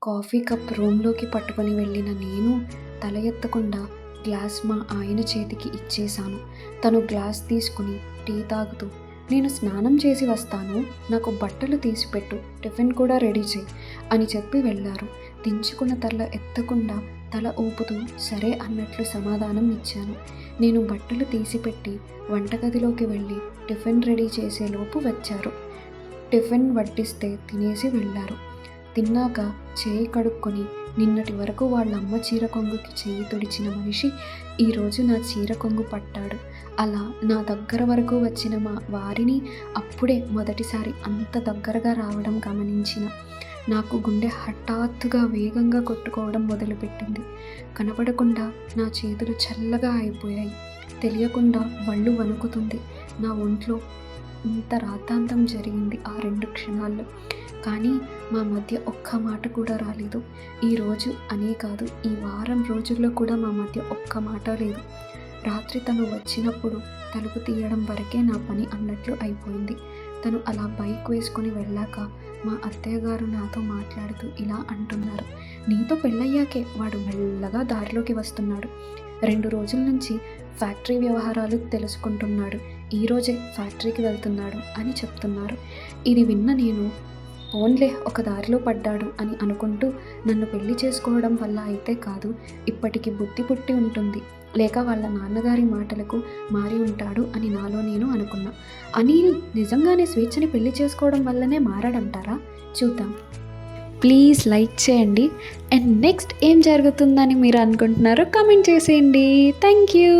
Coffee cup రూమ్లోకి పట్టుకొని వెళ్ళిన నేను తల ఎత్తకుండా గ్లాస్ మా ఆయన చేతికి ఇచ్చేశాను. తను గ్లాస్ తీసుకుని టీ తాగుతూ, నేను స్నానం చేసి వస్తాను, నాకు బట్టలు తీసిపెట్టు, టిఫిన్ కూడా రెడీ చేయి అని చెప్పి వెళ్ళారు. దించుకున్న తల ఎత్తకుండా తల ఊపుతూ సరే అన్నట్లు సమాధానం ఇచ్చాను. నేను బట్టలు తీసిపెట్టి వంటగదిలోకి వెళ్ళి టిఫిన్ రెడీ చేసేలోపు వచ్చారు. టిఫిన్ వడ్డిస్తే తినేసి వెళ్ళారు. తిన్నాక చేయి కడుక్కొని నిన్నటి వరకు వాళ్ళమ్మ చీర కొంగుకి చేయి తుడిచిన మనిషి ఈరోజు నా చీర కొంగు పట్టాడు. అలా నా దగ్గర వరకు వచ్చిన మా వారిని అప్పుడే మొదటిసారి అంత దగ్గరగా రావడం గమనించిన నాకు గుండె హఠాత్తుగా వేగంగా కొట్టుకోవడం మొదలుపెట్టింది. కనపడకుండా నా చేతులు చల్లగా అయిపోయాయి. తెలియకుండా వళ్ళు వణుకుతుంది. నా ఒంట్లో ఇంత రాద్ధాంతం జరిగింది ఆ 2 క్షణాల్లో. కానీ మా మధ్య ఒక్క మాట కూడా రాలేదు. ఈరోజు అనే కాదు, ఈ వారం రోజుల్లో కూడా మా మధ్య ఒక్క మాట లేదు. రాత్రి తను వచ్చినప్పుడు తలుపు తీయడం వరకే నా పని అన్నట్లు అయిపోయింది. తను అలా బైక్ వేసుకొని వెళ్ళాక మా అత్తయ్య గారు నాతో మాట్లాడుతూ ఇలా అంటున్నారు, నీతో పెళ్ళయ్యాకే వాడు మెల్లగా దారిలోకి వస్తున్నాడు. 2 రోజుల నుంచి ఫ్యాక్టరీ వ్యవహారాలు తెలుసుకుంటున్నాడు. ఈరోజే ఫ్యాక్టరీకి వెళ్తున్నాడు అని చెప్తున్నారు. ఇది విన్న నేను ఓన్లే ఒక దారిలో పడ్డాడు అని అనుకుంటూ నన్ను పెళ్లి చేసుకోవడం వల్ల అయితే కాదు, ఇప్పటికి బుద్ధి పుట్టి ఉంటుంది, లేక వాళ్ళ నాన్నగారి మాటలకు మారి ఉంటాడు అని నాలో నేను అనుకున్నా. అనిల్ నిజంగానే స్వేచ్ఛని పెళ్లి చేసుకోవడం వల్లనే మారాడంటారా? చూద్దాం. ప్లీజ్ లైక్ చేయండి. అండ్ నెక్స్ట్ ఏం జరుగుతుందని మీరు అనుకుంటున్నారో కామెంట్ చేసేయండి. Thank you.